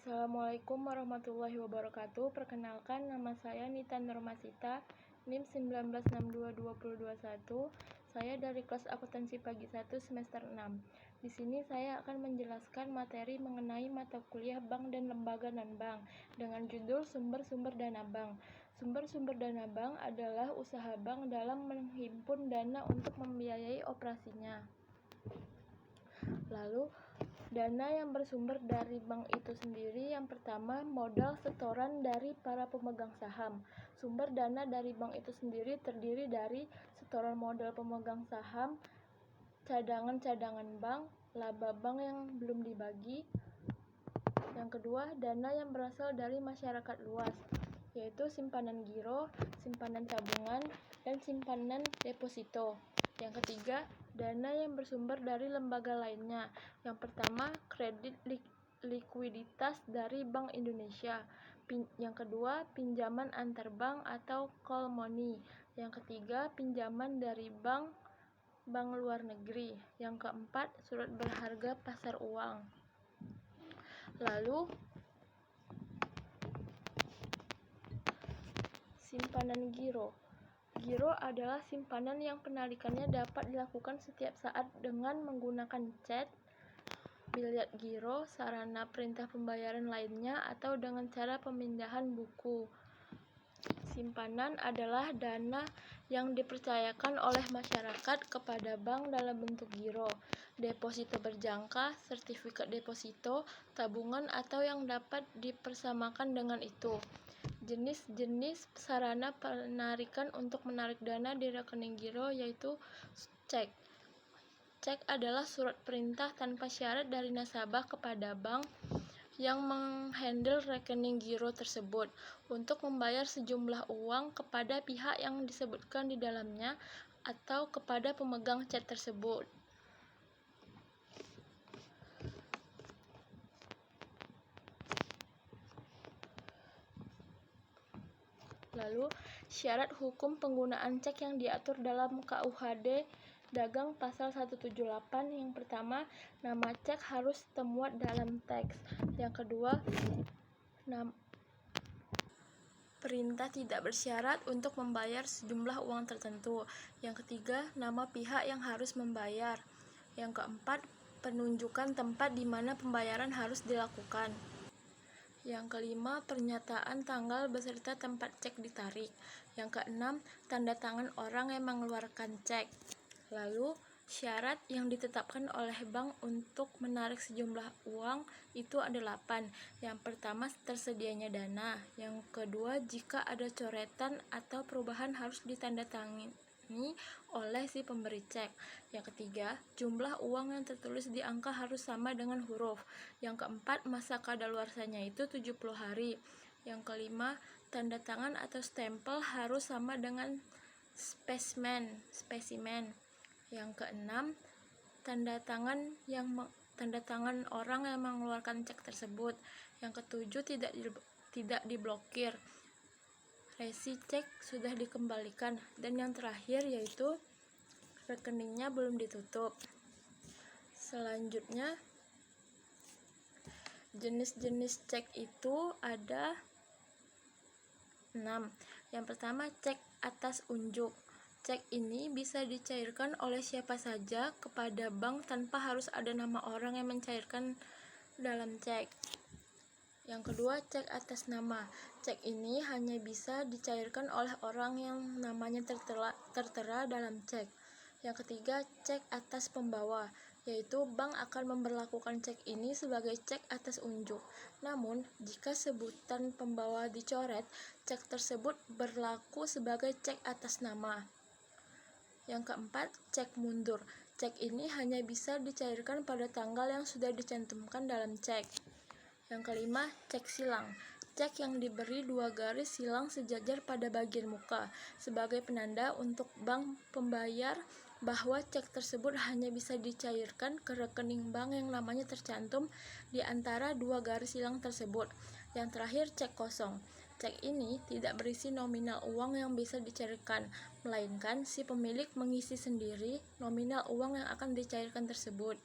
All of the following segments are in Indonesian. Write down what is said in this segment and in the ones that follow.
Assalamualaikum warahmatullahi wabarakatuh. Perkenalkan, nama saya Nita Nurmasita, NIM 19622021. Saya dari kelas akuntansi pagi 1 semester 6. Di sini saya akan menjelaskan materi mengenai mata kuliah bank dan lembaga non-bank dengan judul sumber-sumber dana bank. Sumber-sumber dana bank adalah usaha bank dalam menghimpun dana untuk membiayai operasinya. Lalu, dana yang bersumber dari bank itu sendiri, yang pertama, modal setoran dari para pemegang saham. Sumber dana dari bank itu sendiri terdiri dari setoran modal pemegang saham, cadangan-cadangan bank, laba bank yang belum dibagi. Yang kedua, dana yang berasal dari masyarakat luas, yaitu simpanan giro, simpanan tabungan, dan simpanan deposito. Yang ketiga, dana yang bersumber dari lembaga lainnya. Yang pertama, kredit likuiditas dari Bank Indonesia. Yang kedua, pinjaman antar bank atau call money. Yang ketiga, pinjaman dari bank luar negeri. Yang keempat, surat berharga pasar uang. Lalu, simpanan giro. Giro adalah simpanan yang penarikannya dapat dilakukan setiap saat dengan menggunakan cek, biliet giro, sarana perintah pembayaran lainnya, atau dengan cara pemindahan buku. Simpanan adalah dana yang dipercayakan oleh masyarakat kepada bank dalam bentuk giro, deposito berjangka, sertifikat deposito, tabungan, atau yang dapat dipersamakan dengan itu. Jenis-jenis sarana penarikan untuk menarik dana di rekening giro yaitu cek. Cek adalah surat perintah tanpa syarat dari nasabah kepada bank yang menghandle rekening giro tersebut untuk membayar sejumlah uang kepada pihak yang disebutkan di dalamnya atau kepada pemegang cek tersebut. Lalu, syarat hukum penggunaan cek yang diatur dalam KUHD Dagang pasal 178. Yang pertama, nama cek harus termuat dalam teks. Yang kedua, perintah tidak bersyarat untuk membayar sejumlah uang tertentu. Yang ketiga, nama pihak yang harus membayar. Yang keempat, penunjukan tempat di mana pembayaran harus dilakukan. Yang kelima, pernyataan tanggal beserta tempat cek ditarik. Yang keenam, tanda tangan orang yang mengeluarkan cek. Lalu, syarat yang ditetapkan oleh bank untuk menarik sejumlah uang itu ada 8. Yang pertama, tersedianya dana. Yang kedua, jika ada coretan atau perubahan harus ditandatangani oleh si pemberi cek. Yang ketiga, jumlah uang yang tertulis di angka harus sama dengan huruf. Yang keempat, masa kadaluarsanya itu 70 hari. Yang kelima, tanda tangan atau stempel harus sama dengan spesimen. Yang keenam, tanda tangan orang yang mengeluarkan cek tersebut. Yang ketujuh, tidak diblokir. Resi cek sudah dikembalikan. Dan yang terakhir yaitu rekeningnya belum ditutup. Selanjutnya, jenis-jenis cek itu ada 6. Yang pertama, cek atas unjuk. Cek ini bisa dicairkan oleh siapa saja kepada bank tanpa harus ada nama orang yang mencairkan dalam cek. Yang kedua, cek atas nama. Cek ini hanya bisa dicairkan oleh orang yang namanya tertera dalam cek. Yang ketiga, cek atas pembawa, yaitu bank akan memberlakukan cek ini sebagai cek atas unjuk. Namun, jika sebutan pembawa dicoret, cek tersebut berlaku sebagai cek atas nama. Yang keempat, cek mundur. Cek ini hanya bisa dicairkan pada tanggal yang sudah dicantumkan dalam cek. Yang kelima, cek silang. Cek yang diberi 2 garis silang sejajar pada bagian muka sebagai penanda untuk bank pembayar bahwa cek tersebut hanya bisa dicairkan ke rekening bank yang namanya tercantum di antara 2 garis silang tersebut. Yang terakhir, cek kosong. Cek ini tidak berisi nominal uang yang bisa dicairkan, melainkan si pemilik mengisi sendiri nominal uang yang akan dicairkan tersebut.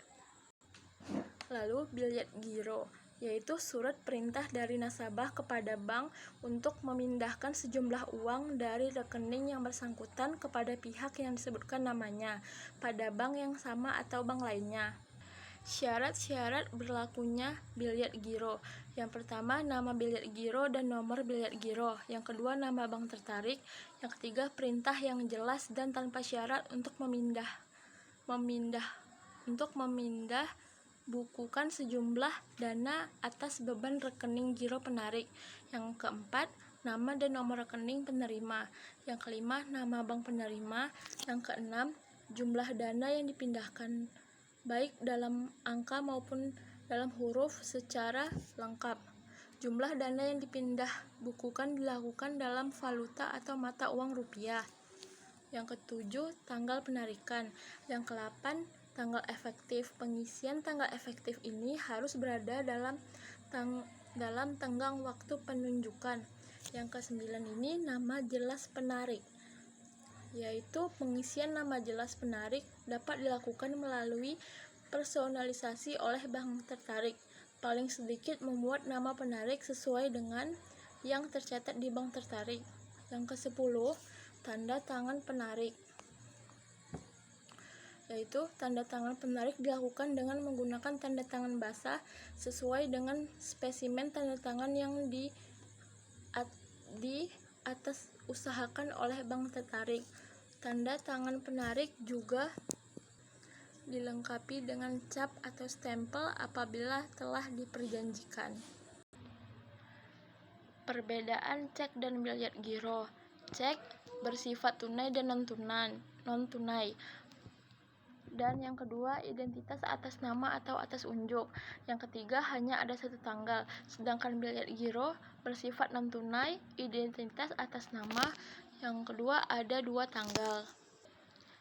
Lalu, biliet giro. yaitu surat perintah dari nasabah kepada bank untuk memindahkan sejumlah uang dari rekening yang bersangkutan kepada pihak yang disebutkan namanya pada bank yang sama atau bank lainnya. Syarat-syarat berlakunya biliet giro. Yang pertama, nama biliet giro dan nomor biliet giro. Yang kedua, nama bank tertarik. Yang ketiga, perintah yang jelas dan tanpa syarat untuk memindah bukukan sejumlah dana atas beban rekening giro penarik. Yang keempat, nama dan nomor rekening penerima. Yang kelima, nama bank penerima. Yang keenam, jumlah dana yang dipindahkan baik dalam angka maupun dalam huruf secara lengkap. Jumlah dana yang dipindah bukukan dilakukan dalam valuta atau mata uang rupiah. Yang ketujuh, tanggal penarikan. Yang kedelapan, tanggal efektif. Pengisian tanggal efektif ini harus berada dalam tenggang waktu penunjukan. Yang kesembilan ini nama jelas penarik, yaitu pengisian nama jelas penarik dapat dilakukan melalui personalisasi oleh bank tertarik. Paling sedikit membuat nama penarik sesuai dengan yang tercatat di bank tertarik. Yang ke-10, tanda tangan penarik, yaitu tanda tangan penarik dilakukan dengan menggunakan tanda tangan basah sesuai dengan spesimen tanda tangan yang di atas usahakan oleh bank tertarik. Tanda tangan penarik juga dilengkapi dengan cap atau stempel apabila telah diperjanjikan. Perbedaan cek dan biliet giro. Cek bersifat tunai dan non-tunai. Dan yang kedua, identitas atas nama atau atas unjuk. Yang ketiga, hanya ada satu tanggal. Sedangkan biliet giro bersifat non-tunai, identitas atas nama. Yang kedua, ada 2 tanggal.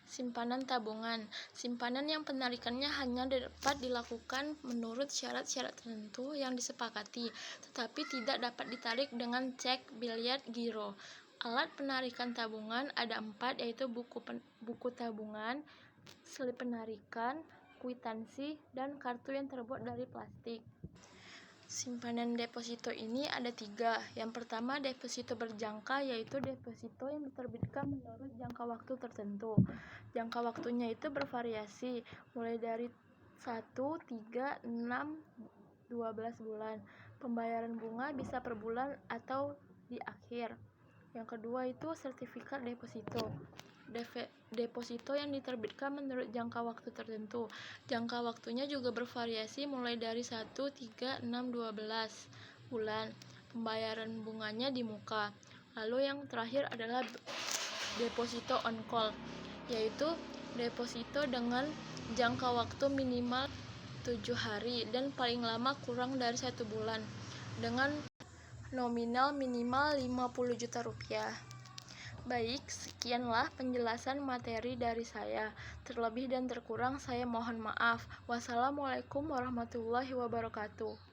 Simpanan tabungan. Simpanan yang penarikannya hanya dapat dilakukan menurut syarat-syarat tertentu yang disepakati, tetapi tidak dapat ditarik dengan cek, biliet giro. Alat penarikan tabungan ada 4, yaitu buku tabungan, slip penarikan, kwitansi, dan kartu yang terbuat dari plastik. Simpanan deposito ini ada 3. Yang pertama, deposito berjangka, yaitu deposito yang diterbitkan menurut jangka waktu tertentu. Jangka waktunya itu bervariasi, mulai dari 1, 3, 6, 12 bulan. Pembayaran bunga bisa per bulan atau di akhir. Yang kedua itu sertifikat deposito. Deposito yang diterbitkan menurut jangka waktu tertentu. Jangka waktunya juga bervariasi mulai dari 1, 3, 6, 12 bulan. Pembayaran bunganya di muka. Lalu yang terakhir adalah deposito on call, yaitu deposito dengan jangka waktu minimal 7 hari dan paling lama kurang dari 1 bulan dengan nominal minimal 50 juta rupiah. Baik, sekianlah penjelasan materi dari saya. Terlebih dan terkurang saya mohon maaf. Wassalamualaikum warahmatullahi wabarakatuh.